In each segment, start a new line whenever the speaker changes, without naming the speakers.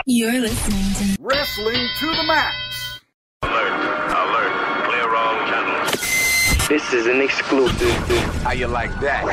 You're listening to
Wrestling to the Max.
Alert. Clear wrong channels.
This is an exclusive.
How you like that?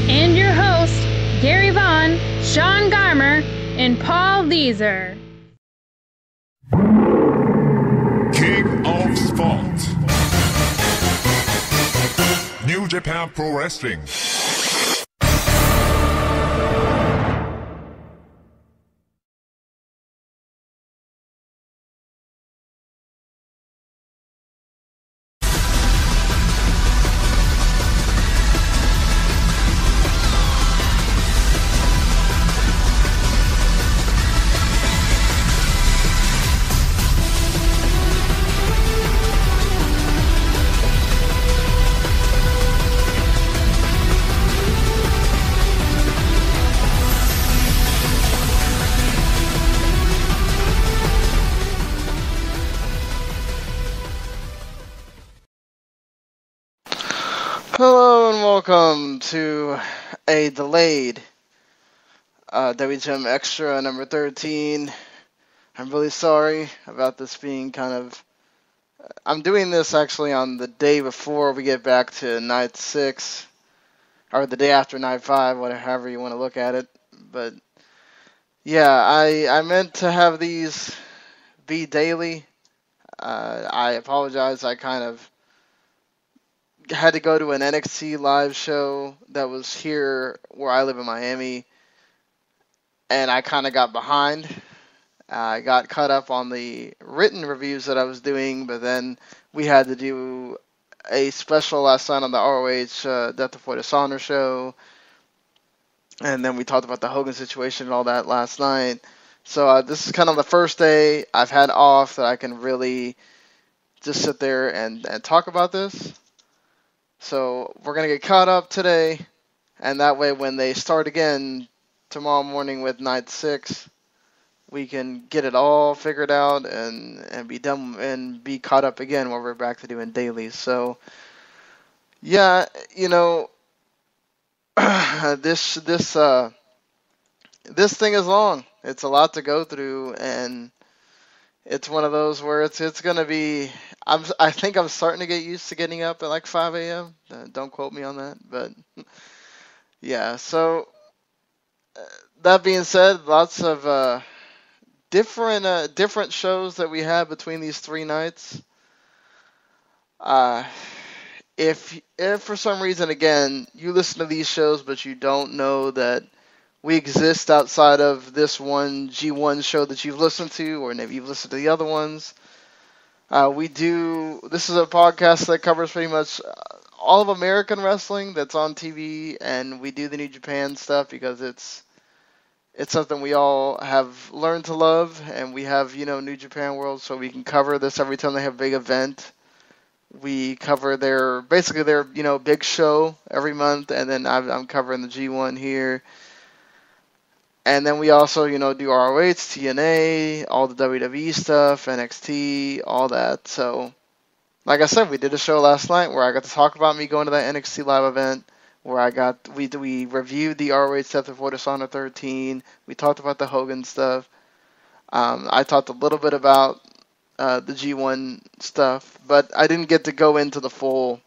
And your host, Gary Vaughn, Sean Garmer, and Paul Leeser.
King of Sport. New Japan Pro Wrestling.
Hello and welcome to a delayed W2M Extra number 13. I'm really sorry about this being I'm doing this actually on the day before we get back to night 6, or the day after night 5, however you want to look at it. But yeah, I meant to have these be daily. I apologize, I had to go to an NXT live show that was here where I live in Miami, and I kind of got behind. I got caught up on the written reviews that I was doing, but then we had to do a special last night on the ROH Death Before Dishonor show, and then we talked about the Hogan situation and all that last night. So this is kind of the first day I've had off that I can really just sit there and talk about this. So we're going to get caught up today, and that way when they start again tomorrow morning with night 6, we can get it all figured out and be done and be caught up again when we're back to doing dailies. So yeah, this thing is long. It's a lot to go through, and it's one of those where it's going to be, I think I'm starting to get used to getting up at like 5 a.m. Don't quote me on that, but yeah. So that being said, lots of different shows that we have between these 3 nights. If for some reason, again, you listen to these shows but you don't know that we exist outside of this one G1 show that you've listened to, or maybe you've listened to the other ones. This is a podcast that covers pretty much all of American wrestling that's on TV, and we do the New Japan stuff because it's something we all have learned to love, and we have, New Japan World, so we can cover this every time they have a big event. We cover their big show every month, and then I'm covering the G1 here. And then we also, do ROH, TNA, all the WWE stuff, NXT, all that. So, like I said, we did a show last night where I got to talk about me going to that NXT Live Event, where we reviewed the ROH Death Before Dishonor 13. We talked about the Hogan stuff. I talked a little bit about the G1 stuff, but I didn't get to go into the full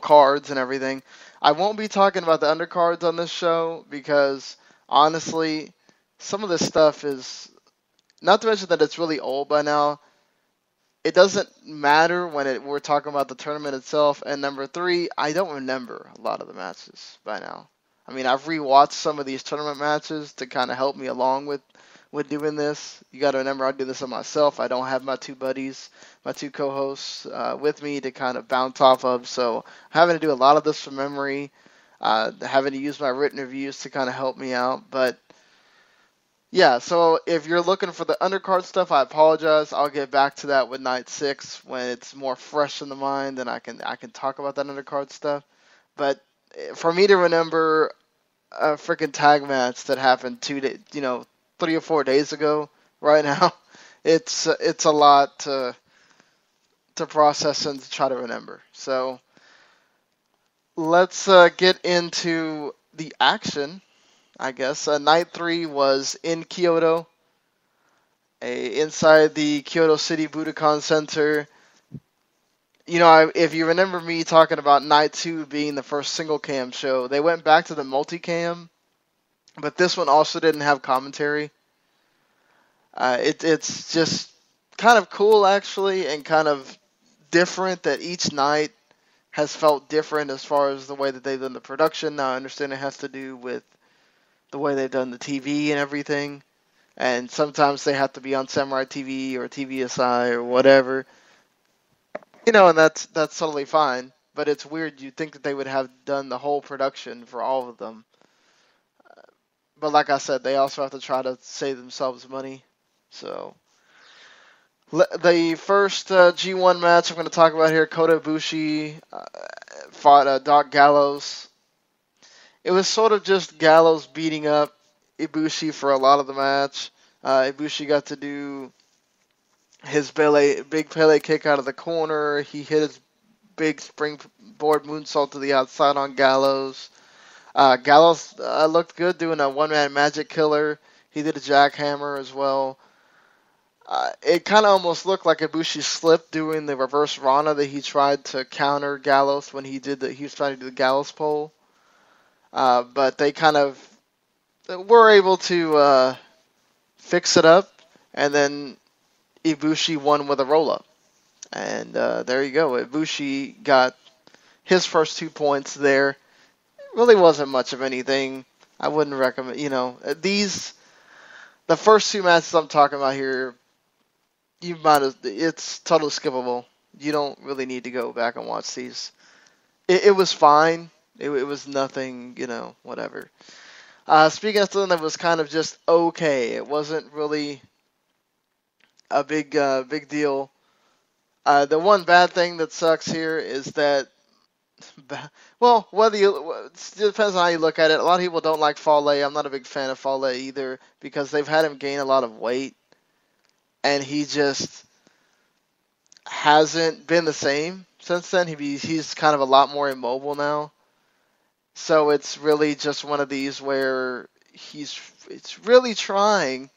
cards and everything. I won't be talking about the undercards on this show because, honestly, some of this stuff is, not to mention that it's really old by now, it doesn't matter when we're talking about the tournament itself. And number 3, I don't remember a lot of the matches by now. I mean, I've rewatched some of these tournament matches to kind of help me along with doing this. You got to remember, I do this on myself. I don't have my 2 buddies, my 2 co-hosts with me to kind of bounce off of. So I'm having to do a lot of this from memory, having to use my written reviews to kind of help me out. But yeah, so if you're looking for the undercard stuff, I apologize. I'll get back to that with night 6 when it's more fresh in the mind, and I can talk about that undercard stuff. But for me to remember a freaking tag match that happened 3 or 4 days ago. Right now, it's a lot to process and to try to remember. So let's get into the action. I guess night 3 was in Kyoto, inside the Kyoto City Budokan Center. If you remember me talking about night 2 being the first single cam show, they went back to the multicam, but this one also didn't have commentary. It's just kind of cool, actually, and kind of different that each night has felt different as far as the way that they've done the production. Now, I understand it has to do with the way they've done the TV and everything, and sometimes they have to be on Samurai TV or TVSI or whatever. And that's totally fine, but it's weird. You'd think that they would have done the whole production for all of them. But like I said, they also have to try to save themselves money. So, the first G1 match I'm going to talk about here, Kota Ibushi fought Doc Gallows. It was sort of just Gallows beating up Ibushi for a lot of the match. Ibushi got to do his big Pele kick out of the corner. He hit his big springboard moonsault to the outside on Gallows. Gallows looked good doing a one-man magic killer. He did a jackhammer as well. It kind of almost looked like Ibushi slipped doing the reverse Rana that he tried to counter Gallows when he was trying to do the Gallows pole. But they kind of were able to fix it up, and then Ibushi won with a roll-up. And there you go. Ibushi got his first 2 points there. It really wasn't much of anything. I wouldn't recommend, the first 2 matches I'm talking about here, it's totally skippable. You don't really need to go back and watch these. It was fine. It was nothing, whatever. Speaking of something that was kind of just okay, it wasn't really a big deal. The one bad thing that sucks here is that, well, it depends on how you look at it. A lot of people don't like Fale. I'm not a big fan of Fale either because they've had him gain a lot of weight, and he just hasn't been the same since then. He's kind of a lot more immobile now. So it's really just one of these where it's really trying,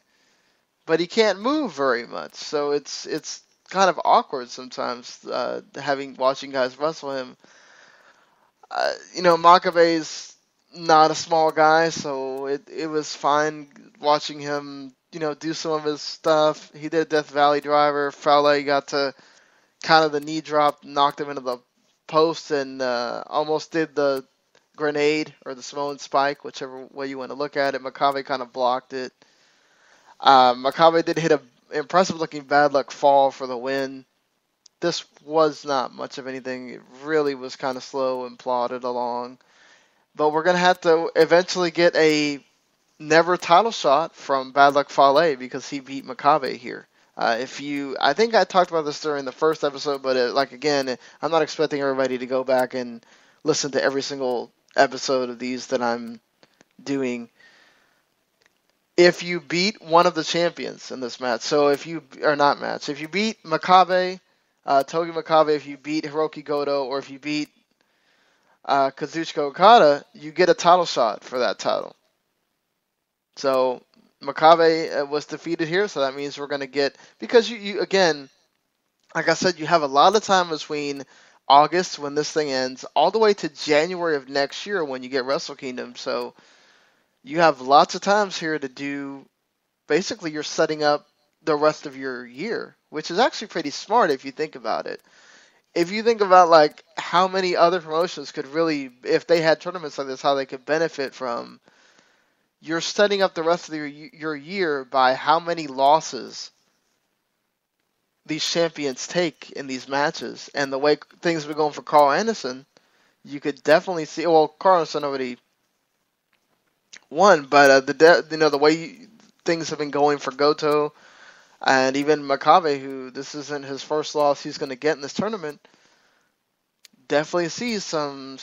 but he can't move very much. So it's kind of awkward sometimes watching guys wrestle him. Makabe's not a small guy, so it was fine watching him, do some of his stuff. He did a Death Valley driver. Fale got to kind of the knee drop, knocked him into the post, and almost did the grenade or the Samoan spike, whichever way you want to look at it. Makabe kind of blocked it. Makabe did hit a impressive looking bad luck fall for the win. This was not much of anything. It really was kind of slow and plodded along. But we're going to have to eventually get a never title shot from Bad Luck Fale because he beat Makabe here. I think I talked about this during the first episode, but again, I'm not expecting everybody to go back and listen to every single episode of these that I'm doing. If you beat one of the champions in this match, if you beat Makabe, Togi Makabe, if you beat Hiroki Goto, or if you beat Kazuchika Okada, you get a title shot for that title. So Makabe was defeated here, so that means we're going to get, because you again, like I said, you have a lot of time between August when this thing ends, all the way to January of next year when you get Wrestle Kingdom. So you have lots of times here to do, basically you're setting up the rest of your year, which is actually pretty smart if you think about it. If you think about how many other promotions could really, if they had tournaments like this, how they could benefit from, you're setting up the rest of your year by how many losses these champions take in these matches. And the way things have been going for Carl Anderson, you could definitely see, well, Carl Anderson already won, but the way things have been going for Goto and even Makabe, who this isn't his first loss he's going to get in this tournament, definitely see some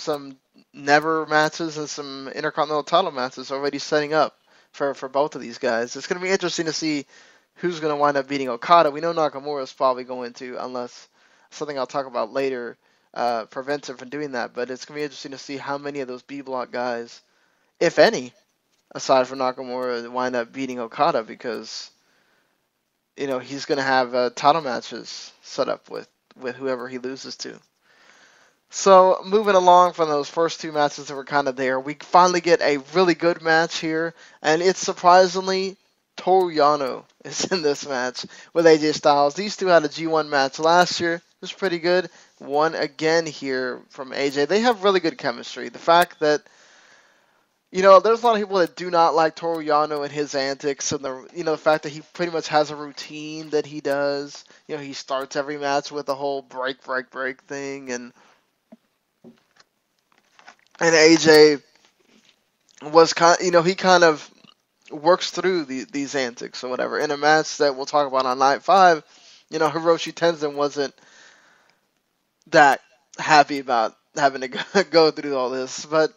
never matches and some Intercontinental title matches already setting up for both of these guys. It's going to be interesting to see who's going to wind up beating Okada. We know Nakamura is probably going to, unless something I'll talk about later prevents him from doing that. But it's going to be interesting to see how many of those B-Block guys, if any, aside from Nakamura, wind up beating Okada, because he's going to have title matches set up with whoever he loses to. So, moving along from those first two matches that were kind of there, we finally get a really good match here, and it's surprisingly Toru Yano is in this match with AJ Styles. These two had a G1 match last year. It was pretty good. One again here from AJ. They have really good chemistry. The fact that, there's a lot of people that do not like Toru Yano and his antics, and the fact that he pretty much has a routine that he does. He starts every match with the whole break thing, and AJ was he kind of works through these antics or whatever. In a match that we'll talk about on Night 5, Hiroshi Tenzan wasn't that happy about having to go through all this. But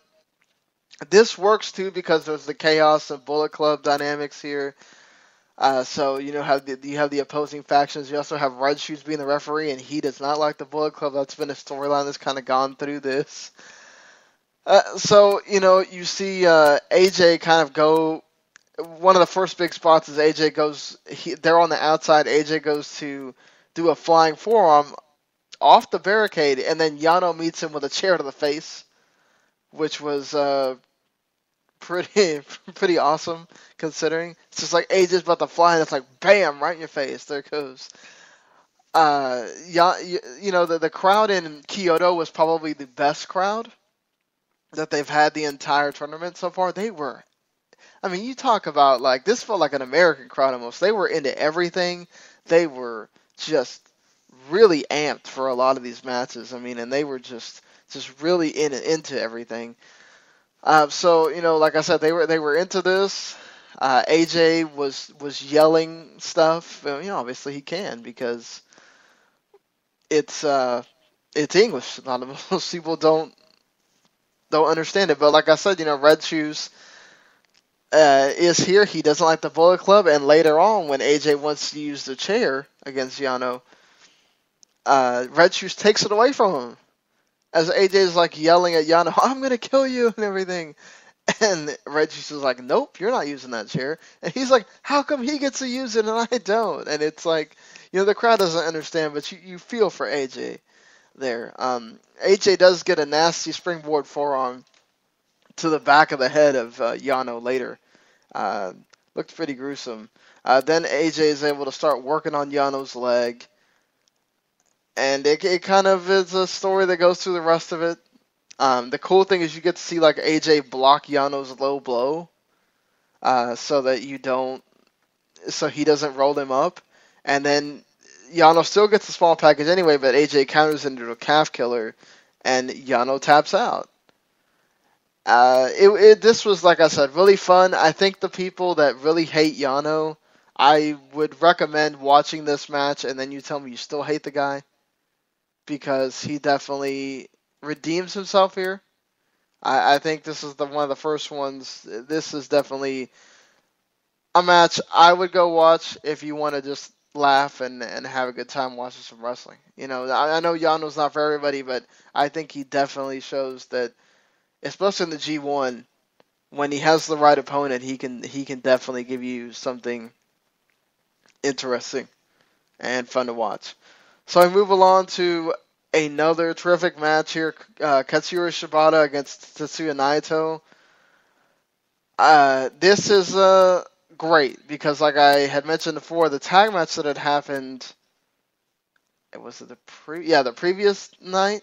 this works too because there's the Chaos and Bullet Club dynamics here. So you have the opposing factions. You also have Red Shoes being the referee, and he does not like the Bullet Club. That's been a storyline that's kind of gone through this. So you see AJ kind of go. One of the first big spots is AJ goes. They're on the outside. AJ goes to do a flying forearm off the barricade, and then Yano meets him with a chair to the face, which was pretty awesome considering. It's just like AJ's about to fly, and it's like bam, right in your face. There it goes. The crowd in Kyoto was probably the best crowd that they've had the entire tournament so far. They were, you talk about, this felt like an American crowd almost. They were into everything. They were just really amped for a lot of these matches. And they were just really into everything. So, like I said, they were into this. AJ was yelling stuff. Obviously he can, because it's English. A lot of most people don't understand it. But like I said, Red Shoes is here. He doesn't like the Bullet Club, and later on, when AJ wants to use the chair against Yano, Red Shoes takes it away from him. As AJ is yelling at Yano, "I'm gonna kill you" and everything. And Red Shoes is like, "Nope, you're not using that chair." And he's like, "How come he gets to use it and I don't?" And it's the crowd doesn't understand, but you feel for AJ there. AJ does get a nasty springboard forearm to the back of the head of Yano later. Looked pretty gruesome. Then AJ is able to start working on Yano's leg. And it kind of is a story that goes through the rest of it. The cool thing is you get to see AJ block Yano's low blow, so he doesn't roll him up. And then Yano still gets the small package anyway, but AJ counters into a calf killer, and Yano taps out. This was, like I said, really fun. I think the people that really hate Yano, I would recommend watching this match, and then you tell me you still hate the guy, because he definitely redeems himself here. I think this is one of the first ones. This is definitely a match I would go watch if you want to just laugh and have a good time watching some wrestling. I know Yano's not for everybody, but I think he definitely shows that, especially in the G1, when he has the right opponent, he can definitely give you something interesting and fun to watch. So I move along to another terrific match here. Katsuyori Shibata against Tetsuya Naito. This is great because, like I had mentioned before, the tag match that had happened, the previous night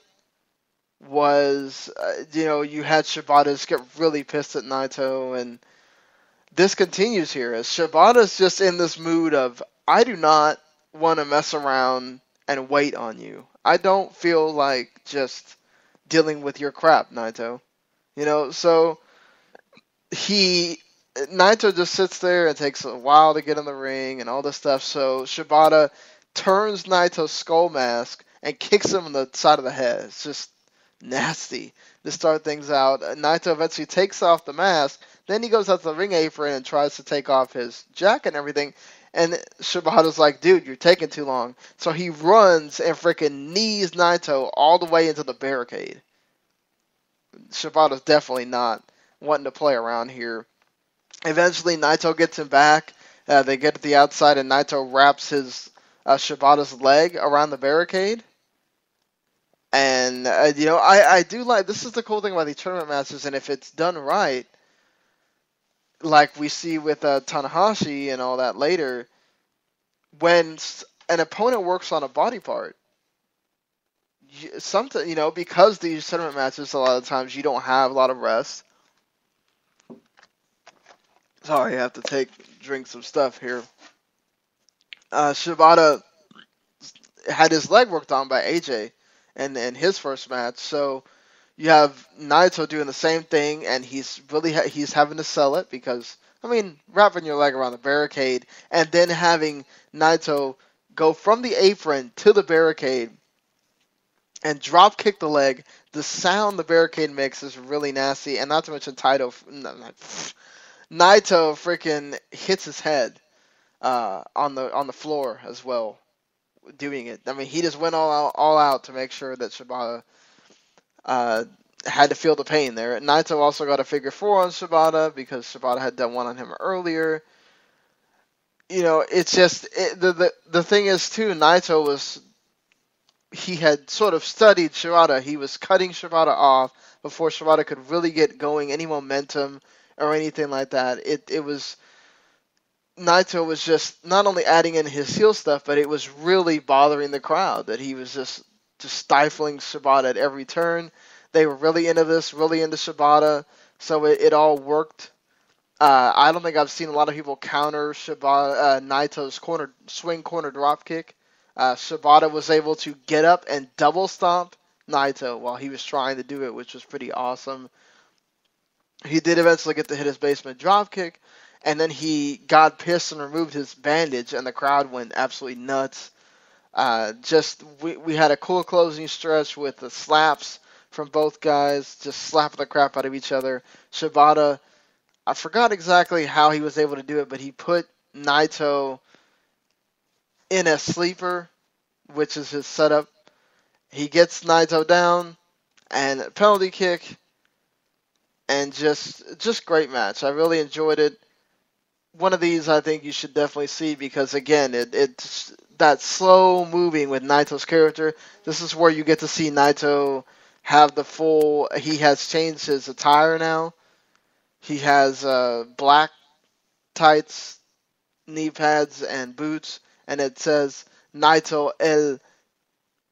was, you had Shibata just get really pissed at Naito, and this continues here as Shibata's just in this mood of, I do not want to mess around and wait on you. I don't feel like just dealing with your crap, Naito. So Naito just sits there and takes a while to get in the ring and all this stuff. So Shibata turns Naito's skull mask and kicks him on the side of the head. It's just nasty to start things out. Naito eventually takes off the mask. Then he goes out to the ring apron and tries to take off his jacket and everything. And Shibata's like, dude, you're taking too long. So he runs and freaking knees Naito all the way into the barricade. Shibata's definitely not wanting to play around here. Eventually, Naito gets him back. They get to the outside, and Naito wraps his Shibata's leg around the barricade. And, I do like, this is the cool thing about these tournament matches, and if it's done right, like we see with Tanahashi and all that later, when an opponent works on a body part, because these tournament matches, a lot of times you don't have a lot of rest. Sorry, I have to drink some stuff here. Shibata had his leg worked on by AJ in his first match, so you have Naito doing the same thing, and he's having to sell it because, wrapping your leg around the barricade and then having Naito go from the apron to the barricade and drop kick the leg. The sound the barricade makes is really nasty, and not to mention Naito freaking hits his head on the floor as well doing it. He just went all out to make sure that Shibata had to feel the pain there. Naito also got a figure 4 on Shibata because Shibata had done one on him earlier. It's just the thing is too, Naito he had sort of studied Shibata. He was cutting Shibata off before Shibata could really get going, any momentum or anything like that. Naito was just not only adding in his heel stuff, but it was really bothering the crowd that he was just stifling Shibata at every turn. They were really into this, really into Shibata, so it all worked. I don't think I've seen a lot of people counter Naito's swing corner drop kick. Shibata was able to get up and double stomp Naito while he was trying to do it, which was pretty awesome. He did eventually get to hit his basement drop kick, and then he got pissed and removed his bandage, and the crowd went absolutely nuts. We had a cool closing stretch with the slaps from both guys, just slapping the crap out of each other. Shibata, I forgot exactly how he was able to do it, but he put Naito in a sleeper, which is his setup. He gets Naito down, and a penalty kick, and just great match. I really enjoyed it. One of these I think you should definitely see because, again, it's that slow moving with Naito's character. This is where you get to see Naito have the full... He has changed his attire now. He has black tights, knee pads, and boots, and it says Naito el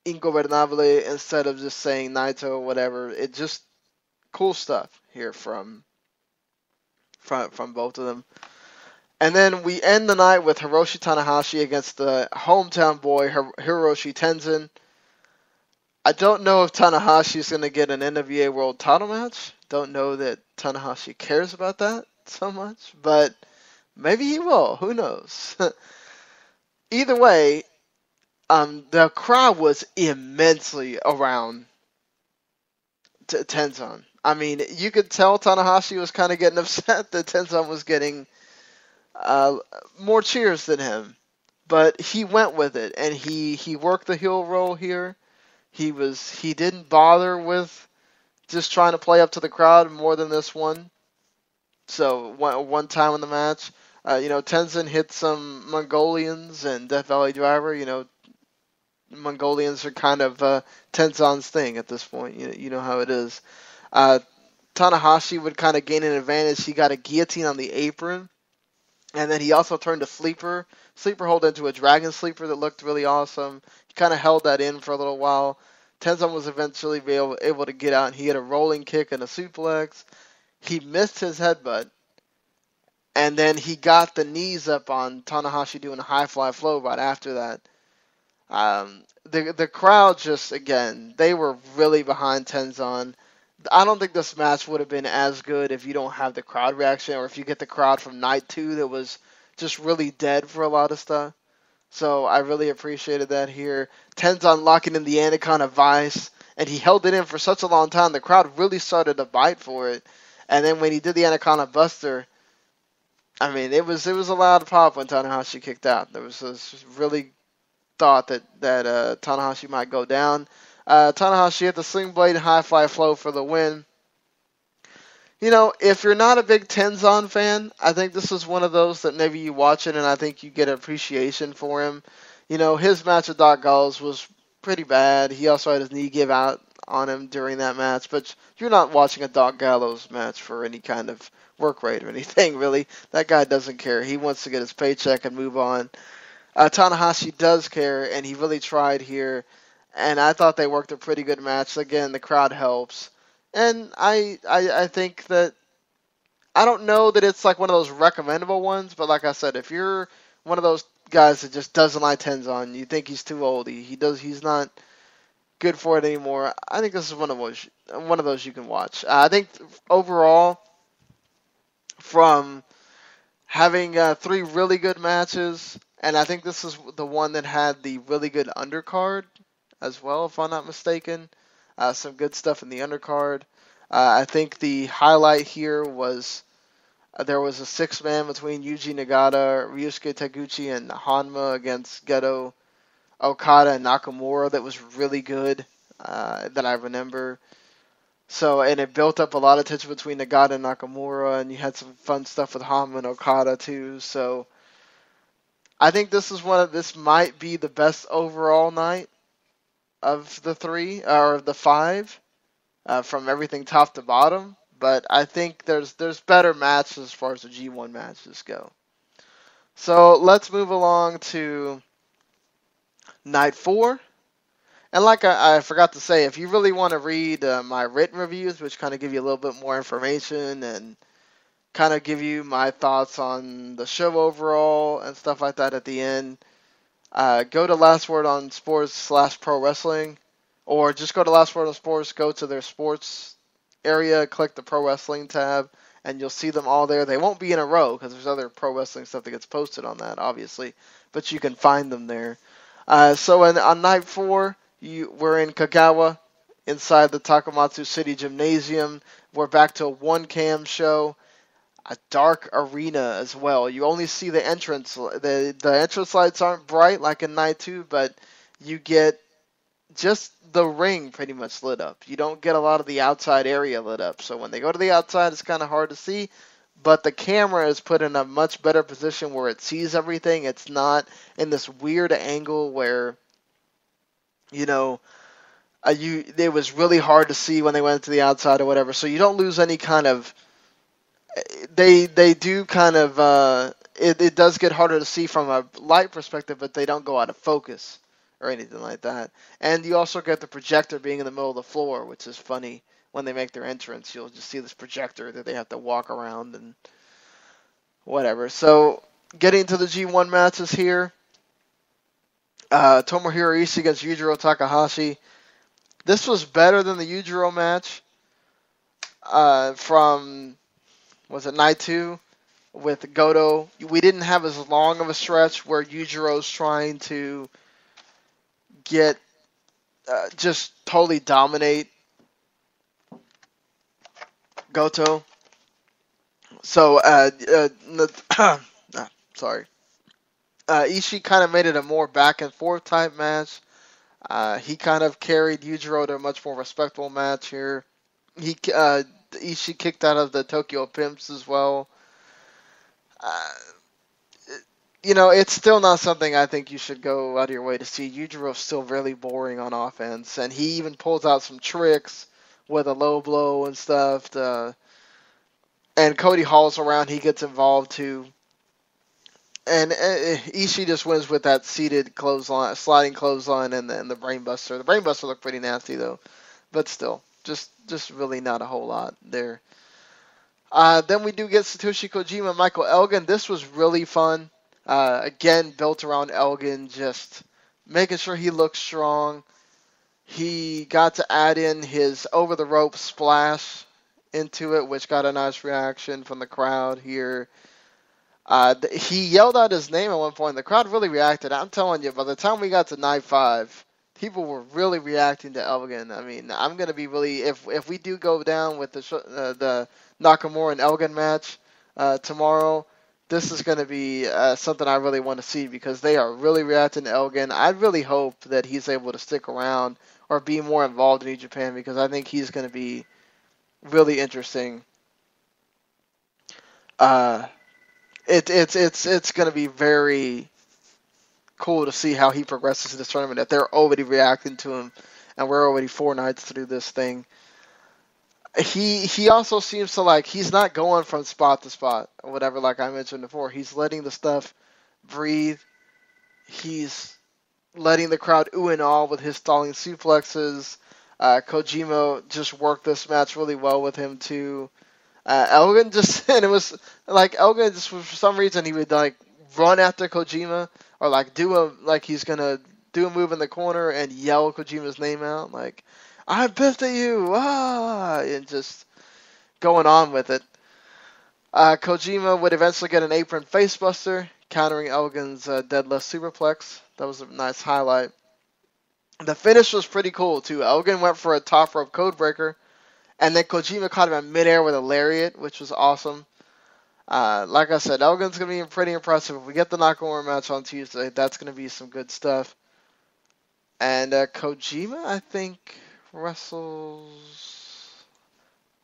Ingobernable instead of just saying Naito or whatever. It just cool stuff here from both of them. And then we end the night with Hiroshi Tanahashi against the hometown boy Hiroshi Tenzan. I don't know if Tanahashi is going to get an NWA World Title match. Don't know that Tanahashi cares about that so much, but maybe he will. Who knows? Either way, the crowd was immensely around Tenzan. You could tell Tanahashi was kind of getting upset that Tenzan was getting more cheers than him, but he went with it, and he worked the heel roll here. He didn't bother with just trying to play up to the crowd more than this one. So one time in the match, Tenzan hit some Mongolians and Death Valley Driver. Mongolians are kind of Tenzan's thing at this point. You know how it is. Tanahashi would kind of gain an advantage. He got a guillotine on the apron, and then he also turned a sleeper hold into a dragon sleeper that looked really awesome. He kind of held that in for a little while. Tenzan was eventually able to get out, and he had a rolling kick and a suplex. He missed his headbutt, and then he got the knees up on Tanahashi doing a high fly flow right after that. The crowd just, again, they were really behind Tenzan. I don't think this match would have been as good if you don't have the crowd reaction, or if you get the crowd from night 2 that was just really dead for a lot of stuff. So I really appreciated that here. Tenzan locking in the Anaconda Vice and he held it in for such a long time. The crowd really started to bite for it. And then when he did the Anaconda Buster, I mean, it was a loud pop when Tanahashi kicked out. There was this really thought that Tanahashi might go down. Tanahashi hit the Sling Blade High Fly Flow for the win. You know, if you're not a big Tenzan fan, I think this is one of those that maybe you watch it and I think you get appreciation for him. You know, his match with Doc Gallows was pretty bad. He also had his knee give out on him during that match, but you're not watching a Doc Gallows match for any kind of work rate or anything, really. That guy doesn't care. He wants to get his paycheck and move on. Tanahashi does care, and he really tried here, and I thought they worked a pretty good match. Again, the crowd helps. And I think that, I don't know that it's like one of those recommendable ones, but like I said, if you're one of those guys that just doesn't like Tenzan, you think he's too old, he's not good for it anymore, I think this is one of those you can watch. I think overall, from having 3 really good matches, and I think this is the one that had the really good undercard as well, if I'm not mistaken. Some good stuff in the undercard. I think the highlight here was there was a 6-man between Yuji Nagata, Ryusuke Taguchi, and Hanma against Geto, Okada, and Nakamura that was really good that I remember. So, and it built up a lot of tension between Nagata and Nakamura, and you had some fun stuff with Hanma and Okada too. So, I think this might be the best overall night of the 3 or the 5 from everything top to bottom. But I think there's better matches as far as the G1 matches go. So let's move along to night 4. And like I forgot to say, if you really want to read my written reviews, which kind of give you a little bit more information and kind of give you my thoughts on the show overall and stuff like that at the end, go to Last Word on Sports / Pro Wrestling, or just go to Last Word on Sports, go to their sports area, click the Pro Wrestling tab, and you'll see them all there. They won't be in a row because there's other pro wrestling stuff that gets posted on that, obviously, but you can find them there. So on night 4, we're in Kagawa inside the Takamatsu City Gymnasium. We're back to a 1-cam show. A dark arena as well. You only see the entrance. The entrance lights aren't bright like in night 2, but you get just the ring pretty much lit up. You don't get a lot of the outside area lit up. So when they go to the outside, it's kind of hard to see. But the camera is put in a much better position where it sees everything. It's not in this weird angle where, you know, it was really hard to see when they went to the outside or whatever. So you don't lose any kind of. They do kind of. It does get harder to see from a light perspective, but they don't go out of focus or anything like that. And you also get the projector being in the middle of the floor, which is funny. When they make their entrance, you'll just see this projector that they have to walk around and whatever. So, getting to the G1 matches here. Tomohiro Ishii against Yujiro Takahashi. This was better than the Yujiro match from, was it night 2 with Goto? We didn't have as long of a stretch where Yujiro's trying to get, just totally dominate Goto. So, sorry. Ishii kind of made it a more back and forth type match. He kind of carried Yujiro to a much more respectable match here. Ishii kicked out of the Tokyo Pimps as well. You know, it's still not something I think you should go out of your way to see. Yujiro's still really boring on offense, and he even pulls out some tricks with a low blow and stuff. And Cody Hall's around, he gets involved too. And Ishii just wins with that seated clothesline, sliding clothesline, and the brainbuster. The brainbuster looked pretty nasty though, but still, just really not a whole lot there. Then we do get Satoshi Kojima and Michael Elgin. This was really fun. Again, built around Elgin, just making sure he looks strong. He got to add in his over-the-rope splash into it, which got a nice reaction from the crowd here. He yelled out his name at one point. The crowd really reacted. I'm telling you, by the time we got to night 5, people were really reacting to Elgin. I mean, I'm gonna be really if we do go down with the Nakamura and Elgin match tomorrow. This is going to be something I really want to see because they are really reacting to Elgin. I really hope that he's able to stick around or be more involved in New Japan because I think he's going to be really interesting. It's going to be very cool to see how he progresses in this tournament. That they're already reacting to him, and we're already 4 nights through this thing. He also seems to he's not going from spot to spot or whatever, like I mentioned before. He's letting the stuff breathe. He's letting the crowd ooh and all with his stalling suplexes. Kojima just worked this match really well with him too. Elgin and it was like Elgin just for some reason he would run after Kojima or he's gonna do a move in the corner and yell Kojima's name out I'm pissed at you, and just going on with it. Kojima would eventually get an apron facebuster, countering Elgin's deadlift superplex. That was a nice highlight. The finish was pretty cool, too. Elgin went for a top rope codebreaker, and then Kojima caught him in midair with a lariat, which was awesome. Like I said, Elgin's going to be pretty impressive. If we get the Nakamura match on Tuesday, that's going to be some good stuff. And Kojima, I think, wrestles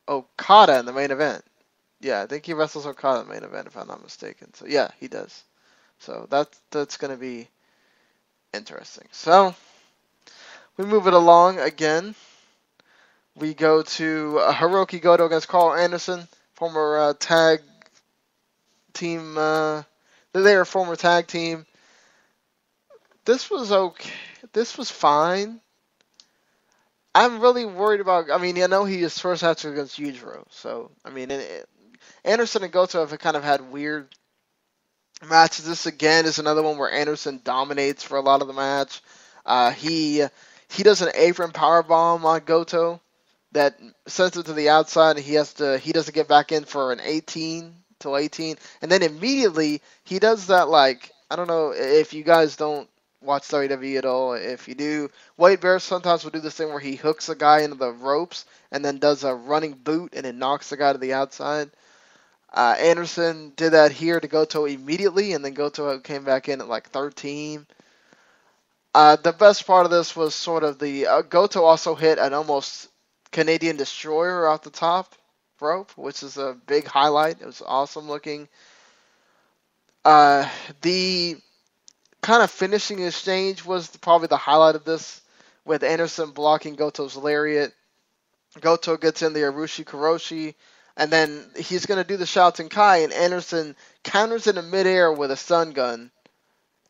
Okada in the main event. Yeah, I think he wrestles Okada in the main event, if I'm not mistaken. So, yeah, he does. So, that's going to be interesting. So, we move it along again. We go to Hiroki Goto against Carl Anderson, former tag team. They were a former tag team. This was okay. This was fine. I'm really worried about. I mean, I know his first match was against Yujiro, so I mean, Anderson and Goto have kind of had weird matches. This again is another one where Anderson dominates for a lot of the match. He does an apron powerbomb on Goto that sends it to the outside, and he doesn't get back in for an 18 till 18, and then immediately he does that I don't know if you guys don't watch WWE at all. If you do, Wade Bear sometimes will do this thing where he hooks a guy into the ropes and then does a running boot and it knocks the guy to the outside. Anderson did that here to Goto immediately, and then Goto came back in at 13. The best part of this was sort of the Goto also hit an almost Canadian Destroyer off the top rope, which is a big highlight. It was awesome looking. The kind of finishing exchange was probably the highlight of this, with Anderson blocking Goto's lariat. Goto gets in the Arushi Kuroshi, and then he's going to do the Shouten Kai, and Anderson counters it in midair with a stun gun.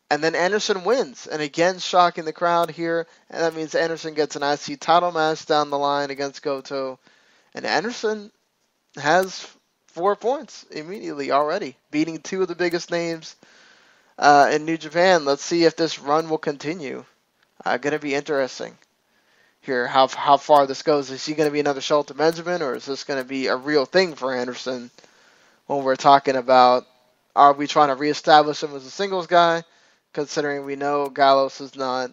And then Anderson wins, and again shocking the crowd here, and that means Anderson gets an IC title match down the line against Goto. And Anderson has 4 points immediately already, beating 2 of the biggest names in New Japan. Let's see if this run will continue. Going to be interesting here how far this goes. Is he going to be another Shelton Benjamin, or is this going to be a real thing for Anderson when we're talking about, are we trying to reestablish him as a singles guy, considering we know Gallows is not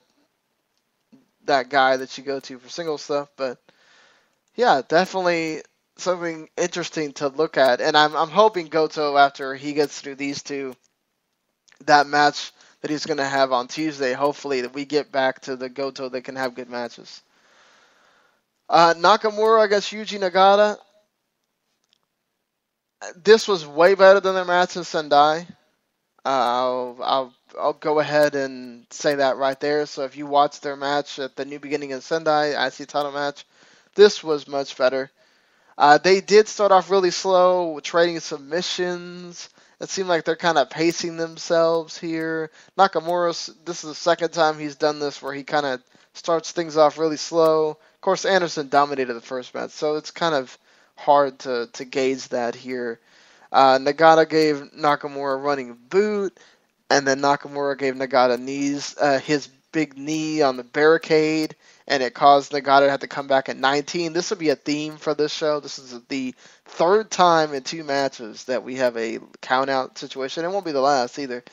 that guy that you go to for singles stuff. But yeah, definitely something interesting to look at. And I'm hoping Goto, after he gets through these two, that match that he's going to have on Tuesday, hopefully that we get back to the Goto that can have good matches. Nakamura against Yuji Nagata. This was way better than their match in Sendai. I'll go ahead and say that right there. So if you watch their match at the New Beginning in Sendai, IC title match, this was much better. They did start off really slow, trading submissions. It seemed like they're kind of pacing themselves here. Nakamura, this is the second time he's done this where he kind of starts things off really slow. Of course, Anderson dominated the first match, so it's kind of hard to gauge that here. Nagata gave Nakamura a running boot, and then Nakamura gave Nagata his big knee on the barricade, and it caused Nagata to have to come back at 19. This will be a theme for this show. This is the third time in 2 matches that we have a count-out situation. It won't be the last either.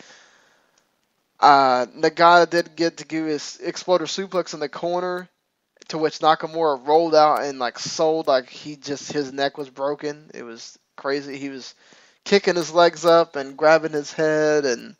Nagata did get to do his exploder suplex in the corner, to which Nakamura rolled out and like sold like his neck was broken. It was crazy. He was kicking his legs up and grabbing his head and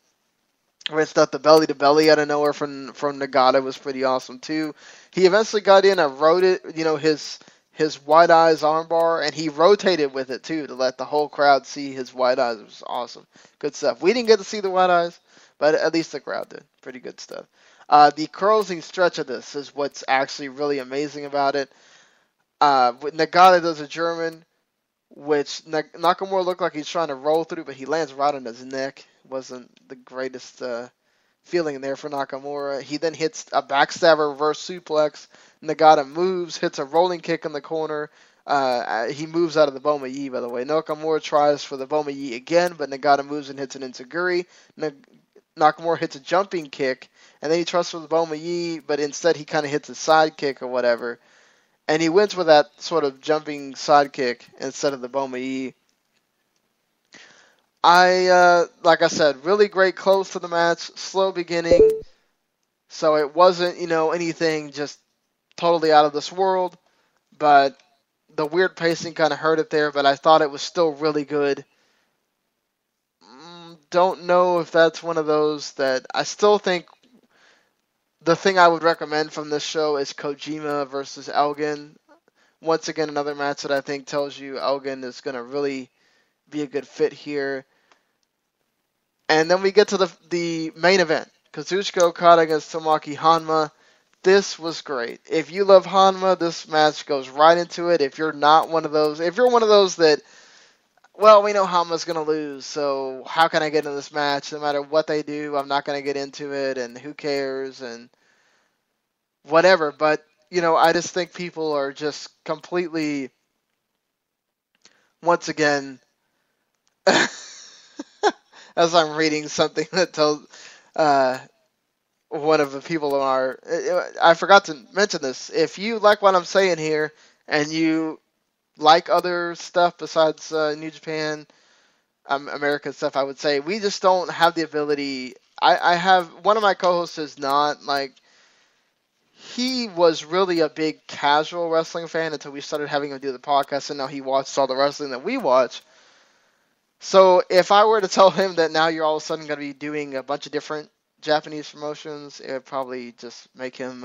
rinsed out the belly to belly out of nowhere from Nagata was pretty awesome too. He eventually got in and his White Eyes armbar, and he rotated with it too to let the whole crowd see his White Eyes. It was awesome. Good stuff. We didn't get to see the White Eyes, but at least the crowd did. Pretty good stuff. The closing stretch of this is what's actually really amazing about it. Nagata does a German, which Nakamura looked like he's trying to roll through, but he lands right on his neck. Wasn't the greatest feeling there for Nakamura. He then hits a backstabber reverse suplex. Nagata moves, hits a rolling kick in the corner. He moves out of the Boma Yi, by the way. Nakamura tries for the Boma Yi again, but Nagata moves and hits an Enziguri. Nakamura hits a jumping kick, and then he tries for the Boma Yi, but instead he kind of hits a side kick or whatever. And he wins with that sort of jumping side kick instead of the Boma Yi. Like I said, really great close to the match, slow beginning, so it wasn't, anything just totally out of this world, but the weird pacing kind of hurt it there, but I thought it was still really good. Don't know if that's one of those that I still think the thing I would recommend from this show is Kojima versus Elgin. Once again, another match that I think tells you Elgin is going to really be a good fit here. And then we get to the main event, Kazuchika Okada against Tomoaki Honma. This was great. If you love Honma, this match goes right into it. If you're one of those that, well, we know Honma's going to lose, so how can I get into this match? No matter what they do, I'm not going to get into it, and who cares, and whatever. But, I just think people are just completely, once again, as I'm reading something that tells one of the people in I forgot to mention this. If you like what I'm saying here and you like other stuff besides New Japan, American stuff, I would say we just don't have the ability. I have one of my co-hosts is not like. He was really a big casual wrestling fan until we started having him do the podcast, and now he watches all the wrestling that we watch. So if I were to tell him that now you're all of a sudden going to be doing a bunch of different Japanese promotions, it would probably just make him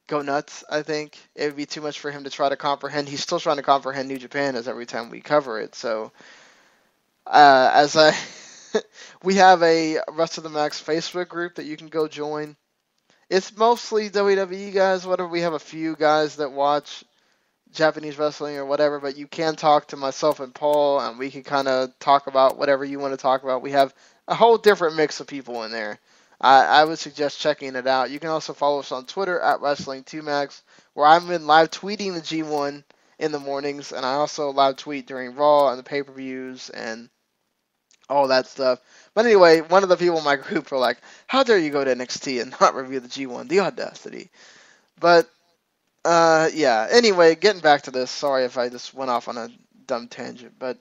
go nuts, I think. It would be too much for him to try to comprehend. He's still trying to comprehend New Japan as every time we cover it. So we have a Rest of the Max Facebook group that you can go join. It's mostly WWE guys, whatever. We have a few guys that watch Japanese wrestling or whatever, but you can talk to myself and Paul, and we can kind of talk about whatever you want to talk about. We have a whole different mix of people in there. I would suggest checking it out. You can also follow us on Twitter at Wrestling2Max, where I've been live tweeting the G1 in the mornings, and I also live tweet during Raw and the pay-per-views and all that stuff. But anyway, one of the people in my group were like, how dare you go to NXT and not review the G1? The audacity. But, yeah. Anyway, getting back to this. Sorry if I just went off on a dumb tangent. But,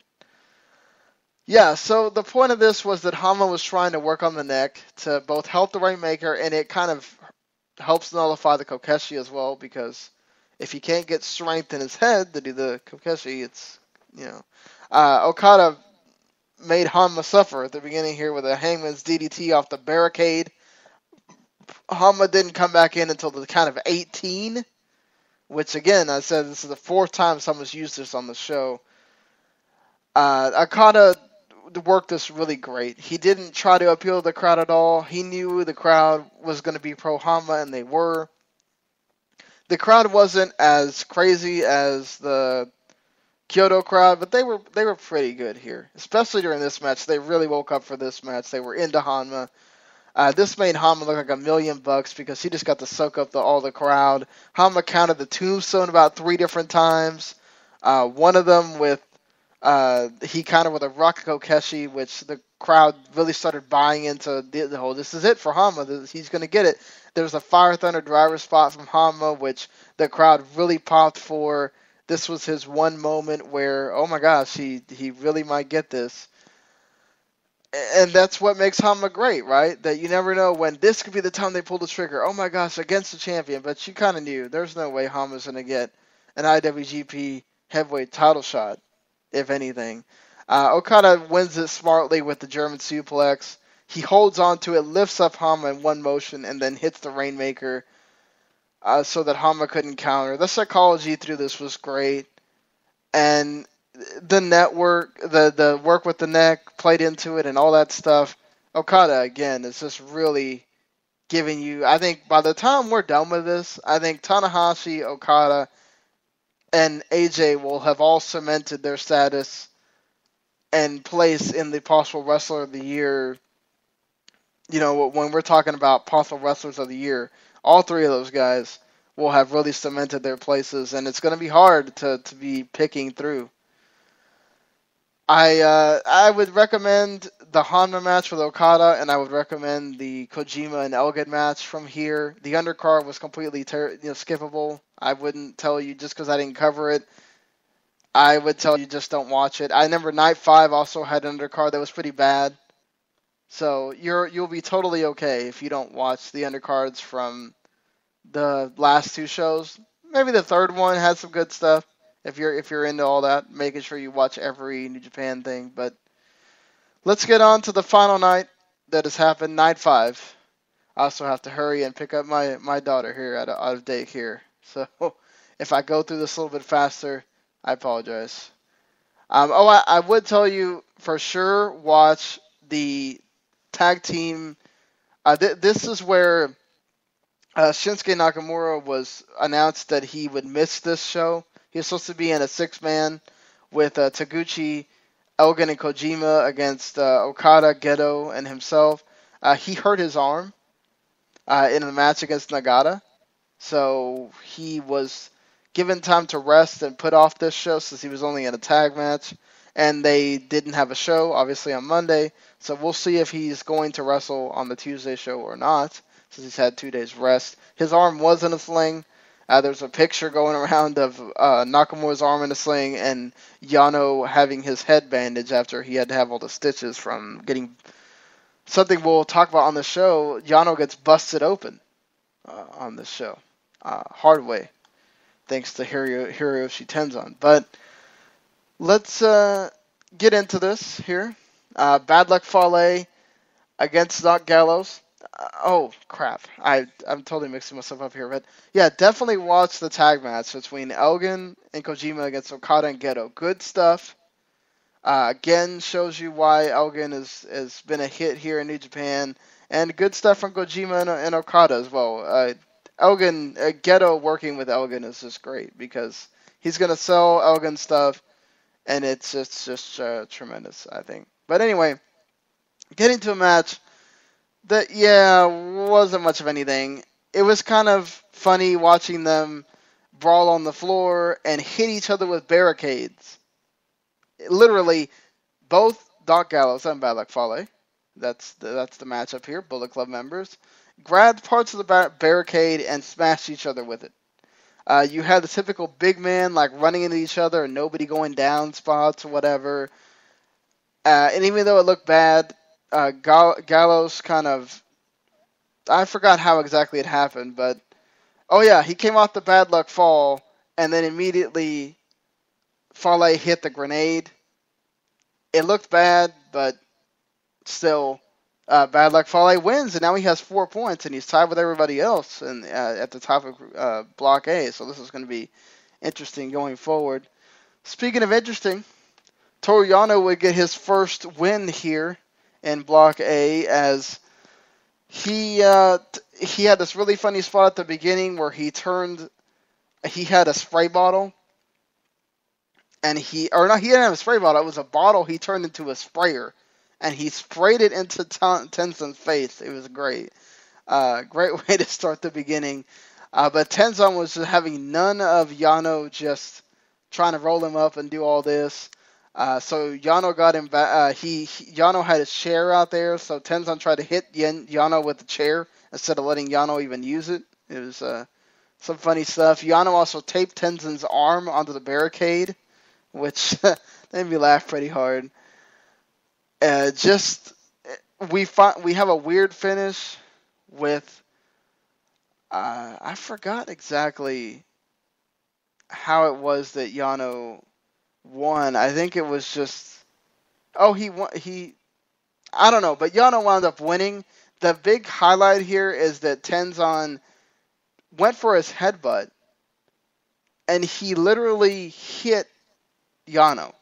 yeah, so the point of this was that Honma was trying to work on the neck to both help the Rainmaker, and it kind of helps nullify the Kokeshi as well, because if he can't get strength in his head to do the Kokeshi, it's, Okada made Honma suffer at the beginning here with a Hangman's DDT off the barricade. Honma didn't come back in until the count of 18, which again, I said this is the fourth time someone's used this on the show. Okada worked this really great. He didn't try to appeal to the crowd at all. He knew the crowd was going to be pro Honma, and they were. The crowd wasn't as crazy as the Kyoto crowd, but they were pretty good here, especially during this match. They really woke up for this match. They were into Honma. This made Honma look like $1 million because he just got to soak up all the crowd. Honma counted the tombstone about 3 different times. One of them with he countered with a Rock Kokeshi, which the crowd really started buying into the whole. This is it for Honma. He's going to get it. There was a Fire Thunder driver spot from Honma, which the crowd really popped for. This was his one moment where, oh my gosh, he really might get this. And that's what makes Hama great, right? That you never know when this could be the time they pull the trigger. Oh my gosh, against the champion. But you kind of knew there's no way Hama's going to get an IWGP heavyweight title shot, if anything. Okada wins it smartly with the German suplex. He holds on to it, lifts up Hama in one motion, and then hits the Rainmaker so that Hama couldn't counter. The psychology through this was great. And the network, the work with the neck played into it and all that stuff. Okada, again, is just really giving you, I think by the time we're done with this, I think Tanahashi, Okada, and AJ will have all cemented their status and place in the possible Wrestler of the Year. You know, when we're talking about possible Wrestlers of the Year, all three of those guys will have really cemented their places, and it's going to be hard to be picking through. I would recommend the Honma match with Okada, and I would recommend the Kojima and Elgin match from here. The undercard was completely skippable. I wouldn't tell you just because I didn't cover it. I would tell you just don't watch it. I remember Night 5 also had an undercard that was pretty bad. So you'll be totally okay if you don't watch the undercards from the last two shows. Maybe the third one had some good stuff. If you're into all that, making sure you watch every New Japan thing. But let's get on to the final night that has happened, Night 5. I also have to hurry and pick up my daughter here out of daycare. So if I go through this a little bit faster, I apologize. I would tell you for sure, watch the tag team. This is where Shinsuke Nakamura was announced that he would miss this show. He was supposed to be in a 6-man with Taguchi, Elgin, and Kojima against Okada, Gedo, and himself. He hurt his arm in the match against Nagata. So he was given time to rest and put off this show since he was only in a tag match. And they didn't have a show, obviously, on Monday. So we'll see if he's going to wrestle on the Tuesday show or not, since he's had 2 days rest. His arm was in a sling. There's a picture going around of Nakamura's arm in a sling and Yano having his head bandaged after he had to have all the stitches from getting something we'll talk about on the show. Yano gets busted open on this show. Hard way, thanks to Hiroshi Tenzan. But let's get into this here. Bad Luck Fale against Doc Gallows. Oh, crap. I'm totally mixing myself up here. But, yeah, definitely watch the tag match between Elgin and Kojima against Okada and Gedo. Good stuff. Again, shows you why Elgin has been a hit here in New Japan. And good stuff from Kojima and Okada as well. Gedo working with Elgin is just great because he's going to sell Elgin stuff. And it's just tremendous, I think. But anyway, getting to a match that, wasn't much of anything. It was kind of funny watching them brawl on the floor and hit each other with barricades. Literally, both Doc Gallows and Bad Luck Fale, that's the matchup here, Bullet Club members, grabbed parts of the barricade and smashed each other with it. You had the typical big man like running into each other and nobody going down spots or whatever. And even though it looked bad, Gallows kind of, I forgot how exactly it happened, but he came off the Bad Luck Fall and then immediately Fale hit the grenade. It looked bad, but still, Bad Luck Fale wins, and now he has 4 points, and he's tied with everybody else and at the top of Block A, so this is going to be interesting going forward. Speaking of interesting, Toru Yano would get his first win here in Block A as he had this really funny spot at the beginning where he had a spray bottle, and he didn't have a spray bottle, it was a bottle he turned into a sprayer. And he sprayed it into Tenzan's face. It was great. Great way to start the beginning. But Tenzan was just having none of Yano just trying to roll him up and do all this. So Yano got him back. Yano had his chair out there, so Tenzan tried to hit Yano with the chair instead of letting Yano even use it. It was some funny stuff. Yano also taped Tenzan's arm onto the barricade, which made me laugh pretty hard. Just we have a weird finish with I forgot exactly how it was that Yano won. I think it was just he won. I don't know, but Yano wound up winning. The big highlight here is that Tenzan went for his headbutt, and he literally hit Yano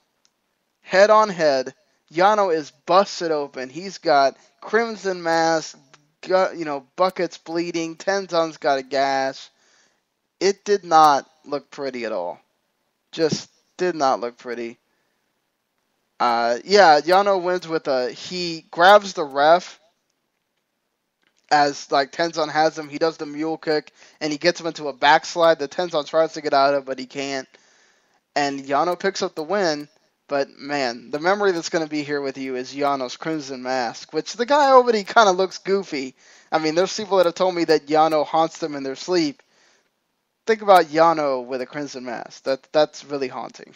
head on head. Yano is busted open. He's got crimson mask, buckets bleeding. Tenzan's got a gash. It did not look pretty at all. Just did not look pretty. Yano wins with he grabs the ref as like Tenzan has him. He does the mule kick and he gets him into a backslide that Tenzan tries to get out of, but he can't. And Yano picks up the win. But man, the memory that's going to be here with you is Yano's crimson mask, which the guy already kind of looks goofy. I mean, there's people that have told me that Yano haunts them in their sleep. Think about Yano with a crimson mask. That's really haunting.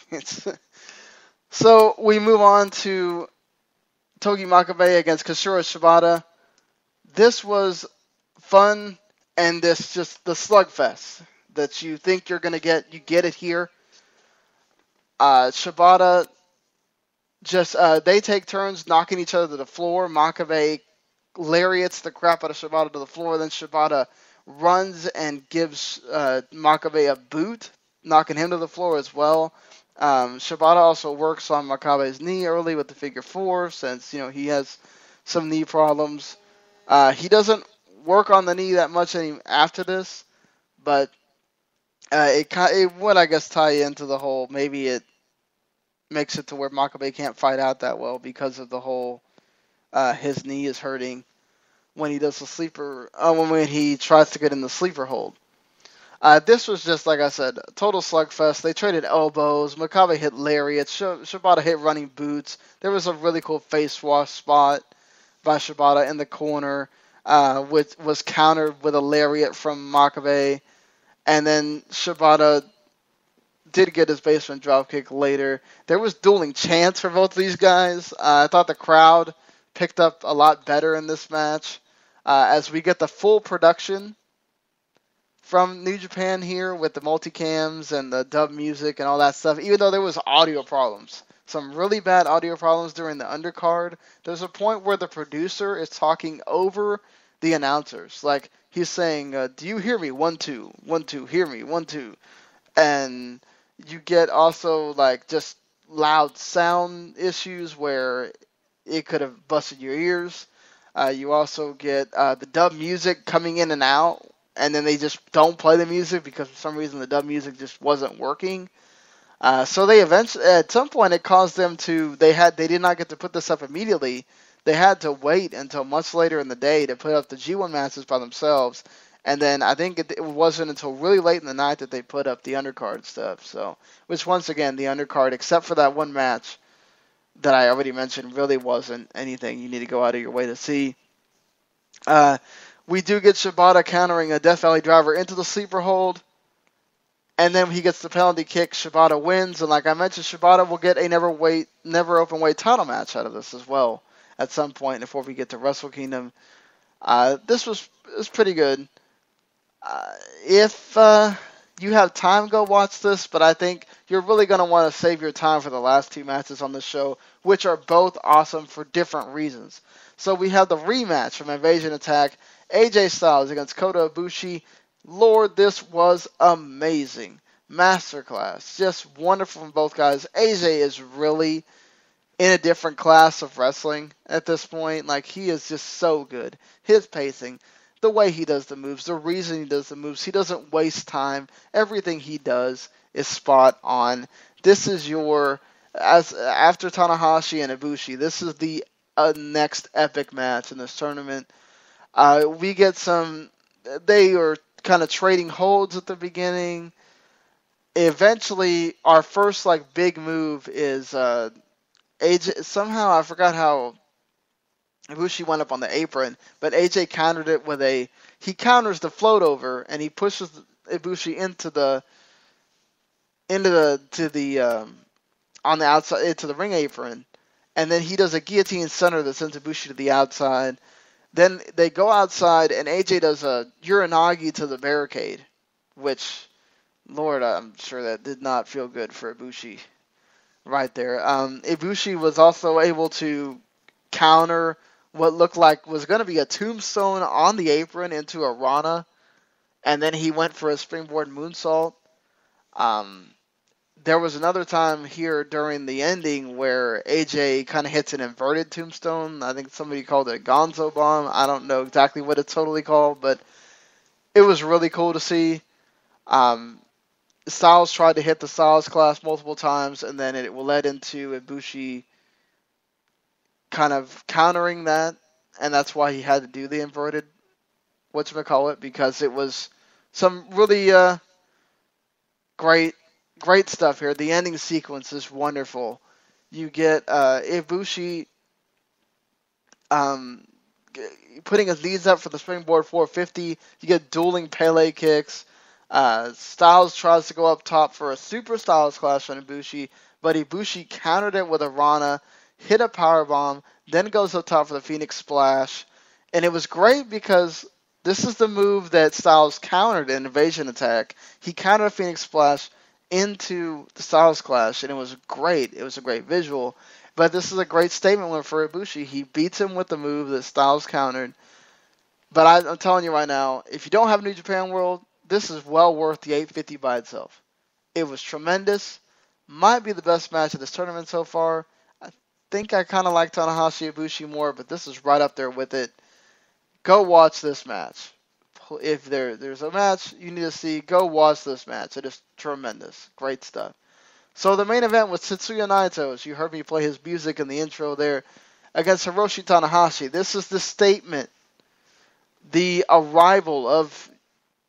So we move on to Togi Makabe against Katsura Shibata. This was fun, and this just the slugfest that you think you're going to get. You get it here. Shibata just they take turns knocking each other to the floor. Makabe lariats the crap out of Shibata to the floor. Then Shibata runs and gives Makabe a boot, knocking him to the floor as well. Shibata also works on Makabe's knee early with the figure four, since he has some knee problems. He doesn't work on the knee that much after this, but it would, I guess, tie into the whole, maybe it makes it to where Makabe can't fight out that well because of the whole his knee is hurting when he does the sleeper, when he tries to get in the sleeper hold. This was just, like I said, total slugfest. They traded elbows. Makabe hit lariats. Shibata hit running boots. There was a really cool face wash spot by Shibata in the corner, which was countered with a lariat from Makabe. And then Shibata did get his basement dropkick later. There was dueling chants for both of these guys. I thought the crowd picked up a lot better in this match, as we get the full production from New Japan here with the multicams and the dub music and all that stuff, even though there was audio problems. Some really bad audio problems during the undercard. There's a point where the producer is talking over the announcers. Like, he's saying, do you hear me? 1, 2, 1, 2, hear me? 1, 2. And you get also, like, just loud sound issues where it could have busted your ears. You also get the dub music coming in and out, and then they just don't play the music because for some reason the dub music just wasn't working. So they eventually, at some point, it caused them to, they did not get to put this up immediately. They had to wait until much later in the day to put up the G1 matches by themselves. And then I think it wasn't until really late in the night that they put up the undercard stuff. So, which once again, the undercard, except for that one match that I already mentioned, really wasn't anything you need to go out of your way to see. We do get Shibata countering a Death Valley driver into the sleeper hold. And then he gets the penalty kick. Shibata wins. And like I mentioned, Shibata will get a never open weight title match out of this as well at some point before we get to Wrestle Kingdom. This was pretty good. If you have time, go watch this, but I think you're really going to want to save your time for the last two matches on the show, which are both awesome for different reasons. So we have the rematch from Invasion Attack, AJ Styles against Kota Ibushi. Lord, this was amazing. Masterclass. Just wonderful from both guys. AJ is really in a different class of wrestling at this point. Like, he is just so good. His pacing, the way he does the moves, the reason he does the moves, he doesn't waste time. Everything he does is spot on. This is after Tanahashi and Ibushi, this is the next epic match in this tournament. We get they are kind of trading holds at the beginning. Eventually, our first big move is AJ. Somehow I forgot how Ibushi went up on the apron, but AJ countered it with he counters the float over and he pushes Ibushi on the outside into the ring apron, and then he does a guillotine center that sends Ibushi to the outside. Then they go outside, and AJ does a Uranagi to the barricade, which, Lord, I'm sure that did not feel good for Ibushi right there. Ibushi was also able to counter what looked like was going to be a tombstone on the apron into a Rana, and then he went for a springboard moonsault. There was another time here during the ending where AJ kind of hits an inverted tombstone. I think somebody called it a Gonzo bomb. I don't know exactly what it's totally called, but it was really cool to see. Styles tried to hit the Styles Clash multiple times, and then it led into Ibushi kind of countering that, and that's why he had to do the inverted whatchamacallit, because it was some really great stuff here. The ending sequence is wonderful. You get Ibushi putting his knees up for the springboard 450. You get dueling Pele kicks. Styles tries to go up top for a Super Styles Clash on Ibushi, but Ibushi countered it with a Rana, hit a powerbomb, then goes up top for the Phoenix Splash. And it was great because this is the move that Styles countered in Invasion Attack. He countered a Phoenix Splash into the Styles Clash, and it was great. It was a great visual. But this is a great statement win for Ibushi. He beats him with the move that Styles countered. But I'm telling you right now, if you don't have New Japan World, this is well worth the $850 by itself. It was tremendous. Might be the best match of this tournament so far. I think I kind of like Tanahashi Ibushi more, but this is right up there with it. Go watch this match. If there's a match you need to see, go watch this match. It is tremendous. Great stuff. So the main event was Tetsuya Naito, as you heard me play his music in the intro there, against Hiroshi Tanahashi. This is the statement, the arrival of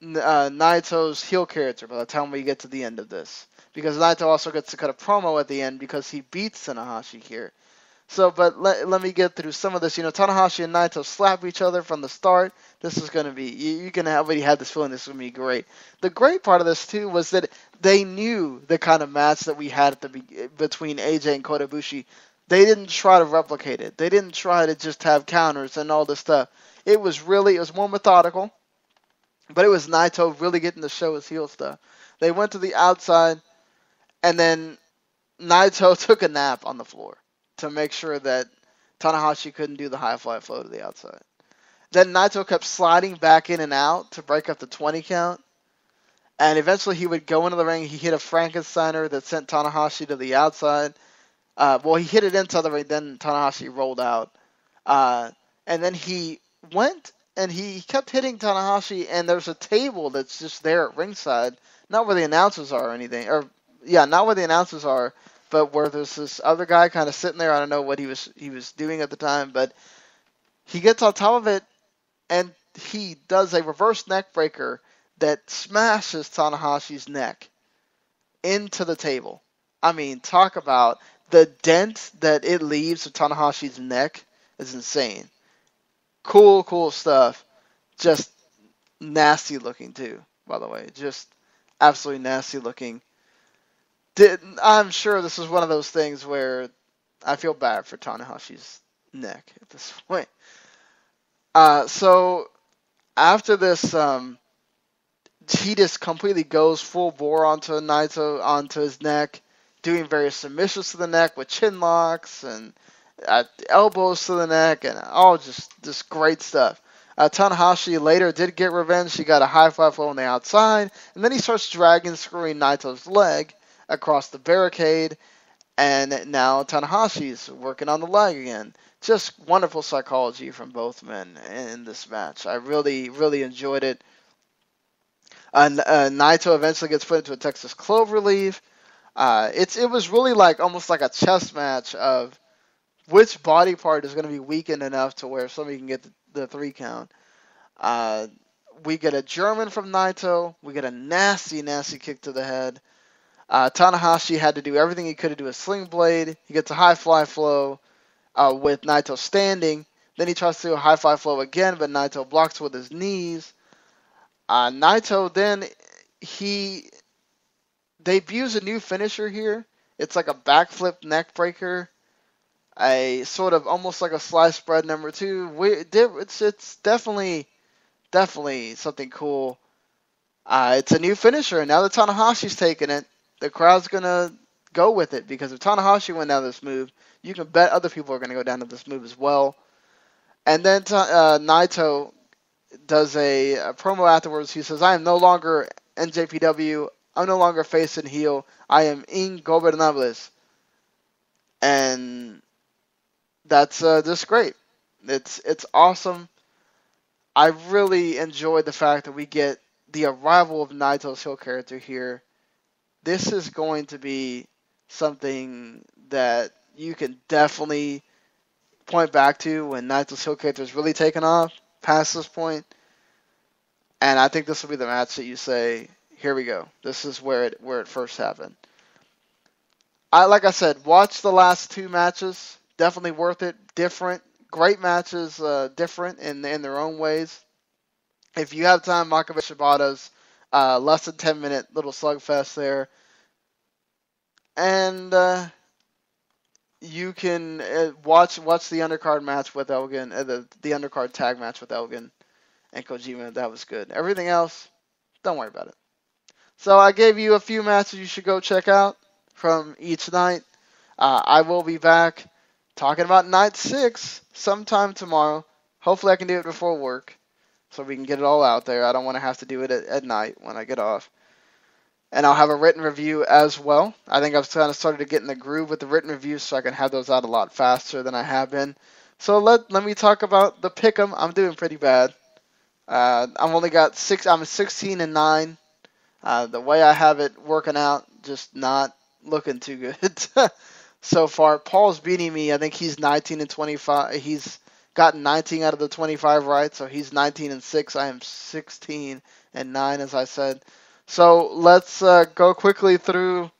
Naito's heel character by the time we get to the end of this. Because Naito also gets to cut a promo at the end because he beats Tanahashi here. So, but let me get through some of this. You know, Tanahashi and Naito slap each other from the start. This is going to be, you can already have this feeling this is going to be great. The great part of this, too, was that they knew the kind of match that we had between AJ and Kota Ibushi. They didn't try to replicate it. They didn't try to just have counters and all this stuff. It was more methodical. But it was Naito really getting to show his heel stuff. They went to the outside, and then Naito took a nap on the floor to make sure that Tanahashi couldn't do the high fly flow to the outside. Then Naito kept sliding back in and out to break up the 20 count. And eventually he would go into the ring. He hit a Frankensteiner that sent Tanahashi to the outside. He hit it inside the ring. Then Tanahashi rolled out. And then he went and he kept hitting Tanahashi. And there's a table that's just there at ringside. Not where the announcers are or anything. Not where the announcers are. But where there's this other guy kind of sitting there. I don't know what he was doing at the time. But he gets on top of it. And he does a reverse neck breaker that smashes Tanahashi's neck into the table. I mean, talk about the dent that it leaves of Tanahashi's neck is insane. Cool stuff. Just nasty looking too, by the way. Just absolutely nasty looking. I'm sure this is one of those things where I feel bad for Tanahashi's neck at this point. So after this, he just completely goes full bore onto Naito, onto his neck, doing various submissions to the neck with chin locks and elbows to the neck, and all just great stuff. Tanahashi later did get revenge. He got a high five flow on the outside, and then he starts dragging, screwing Naito's leg across the barricade, and now Tanahashi's working on the leg again. Just wonderful psychology from both men in this match. I really, really enjoyed it. Naito eventually gets put into a Texas Cloverleaf. It was really almost like a chess match of which body part is going to be weakened enough to where somebody can get the 3 count. We get a German from Naito. We get a nasty kick to the head. Tanahashi had to do everything he could to do a sling blade. He gets a high fly flow with Naito standing. Then he tries to do a high fly flow again, but Naito blocks with his knees. Naito then, he debuts a new finisher here. It's like a backflip neck breaker. a sort of almost like a sliced bread number 2. It's definitely something cool. It's a new finisher, and now that Tanahashi's taking it, the crowd's gonna go with it, because if Tanahashi went down this move, you can bet other people are gonna go down to this move as well. And then Naito does a promo afterwards. He says, "I am no longer NJPW. I'm no longer face and heel. I am ingobernables." And that's just great. It's awesome. I really enjoyed the fact that we get the arrival of Naito's heel character here. This is going to be something that you can definitely point back to when Naito's heel character is really taken off past this point. And I think this will be the match that you say, here we go. This is where it first happened. Like I said, watch the last 2 matches. Definitely worth it. Different. Great matches, different in their own ways. If you have time, Makabe Shibata's less than 10-minute little slugfest there. And you can watch the undercard match with Elgin, the undercard tag match with Elgin and Kojima. That was good. Everything else, don't worry about it. So I gave you a few matches you should go check out from each night. I will be back talking about night 6 sometime tomorrow. Hopefully I can do it before work so we can get it all out there. I don't want to have to do it at night when I get off. And I'll have a written review as well. I think I've kind of started to get in the groove with the written reviews so I can have those out a lot faster than I have been. So let me talk about the pick'em. I'm doing pretty bad. I'm 16-9. The way I have it working out, just not looking too good so far. Paul's beating me. I think he's 19-25. He's gotten 19 out of the 25 right, so he's 19-6. I am 16-9, as I said. So let's go quickly through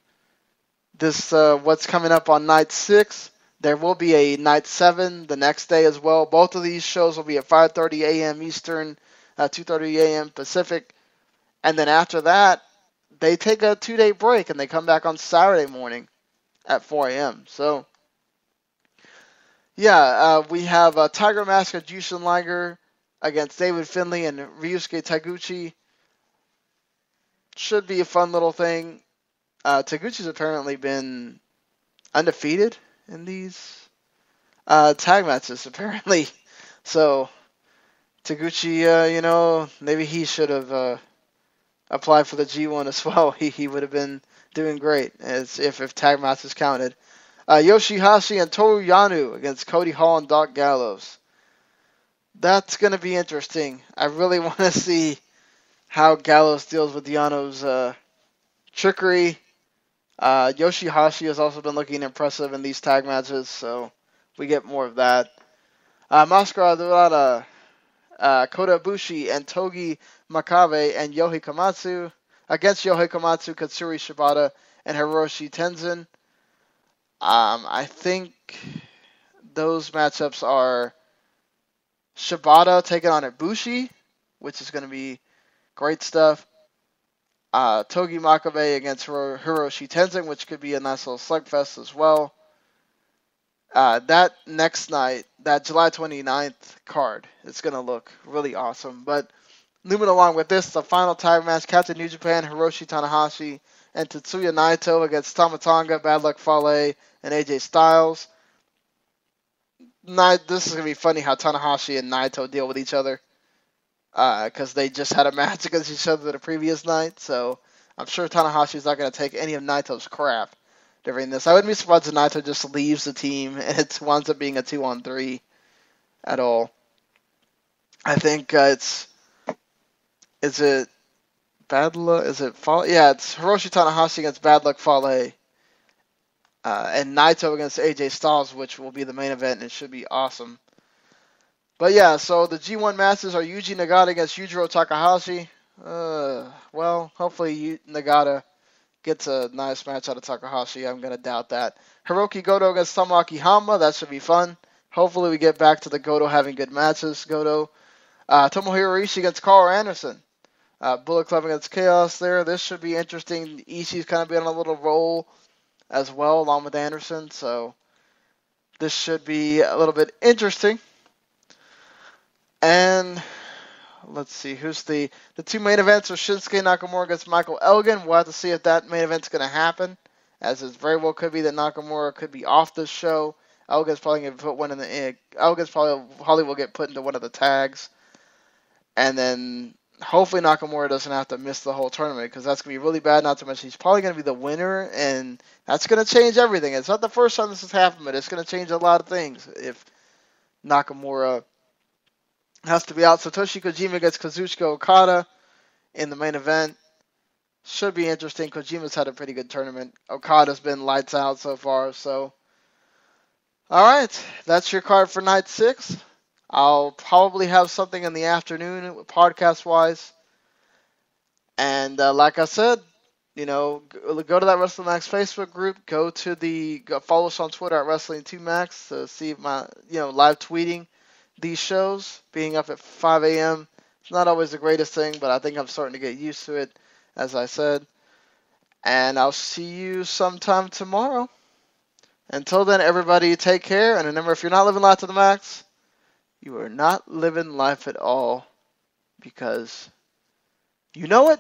this. What's coming up on night 6? There will be a night 7 the next day as well. Both of these shows will be at 5:30 a.m. Eastern, 2:30 a.m. Pacific. And then after that, they take a 2-day break and they come back on Saturday morning at 4 a.m. So, yeah, we have Tiger Mask of Jushin Liger against David Finlay and Ryusuke Taguchi. Should be a fun little thing. Taguchi's apparently been undefeated in these tag matches, apparently. So, Taguchi, maybe he should have applied for the G1 as well. He would have been doing great as if tag matches counted. Yoshihashi and Toru Yano against Cody Hall and Doc Gallows. That's going to be interesting. I really want to see how Gallows deals with Yano's trickery. Yoshihashi has also been looking impressive in these tag matches, so we get more of that. Mascara Dorada, Kota Ibushi and Togi Makabe and Yohei Komatsu against Yohei Komatsu, Katsuri Shibata, and Hiroshi Tenzan. I think those matchups are Shibata taking on Ibushi, which is going to be great stuff. Togi Makabe against Hiroshi Tenzan, which could be a nice little slugfest as well. That next night, that July 29th card, it's going to look really awesome. But moving along with this, the final tag match, Captain New Japan, Hiroshi Tanahashi, and Tetsuya Naito against Tama Tonga, Bad Luck Fale, and AJ Styles. This is going to be funny how Tanahashi and Naito deal with each other, because they just had a match against each other the previous night. So I'm sure Tanahashi's not going to take any of Naito's crap during this. I wouldn't be surprised if Naito just leaves the team and it winds up being a 2-on-3 at all. I think is it Bad Luck? Is it Fale? Yeah, it's Hiroshi Tanahashi against Bad Luck Fale. And Naito against AJ Styles, which will be the main event, and it should be awesome. But yeah, so the G1 matches are Yuji Nagata against Yujiro Takahashi. Well, hopefully Nagata gets a nice match out of Takahashi. I'm going to doubt that. Hiroki Goto against Tomoaki Honma. That should be fun. Hopefully we get back to the Goto having good matches. Tomohiro Ishii against Carl Anderson. Bullet Club against Chaos there. This should be interesting. Ishii's kind of been on a little roll as well, along with Anderson. So This should be a little bit interesting. And let's see, who's the two main events are Shinsuke Nakamura against Michael Elgin. We'll have to see if that main event's going to happen, as it very well could be that Nakamura could be off this show. Elgin's probably going to put one in the Elgin's probably will get put into one of the tags, and then hopefully Nakamura doesn't have to miss the whole tournament, because that's going to be really bad. Not to mention he's probably going to be the winner, and that's going to change everything. It's not the first time this has happened, but it's going to change a lot of things if Nakamura has to be out. Satoshi Kojima against Kazuchika Okada in the main event. Should be interesting. Kojima's had a pretty good tournament. Okada's been lights out so far. So, alright. That's your card for night 6. I'll probably have something in the afternoon podcast-wise. And like I said, go to that Wrestling Max Facebook group. Follow us on Twitter at Wrestling2Max to see my, live tweeting these shows. Being up at 5 a.m. It's not always the greatest thing, but I think I'm starting to get used to it, as I said. And I'll see you sometime tomorrow. Until then, everybody take care. And remember, if you're not living life to the max, you are not living life at all, because you know it.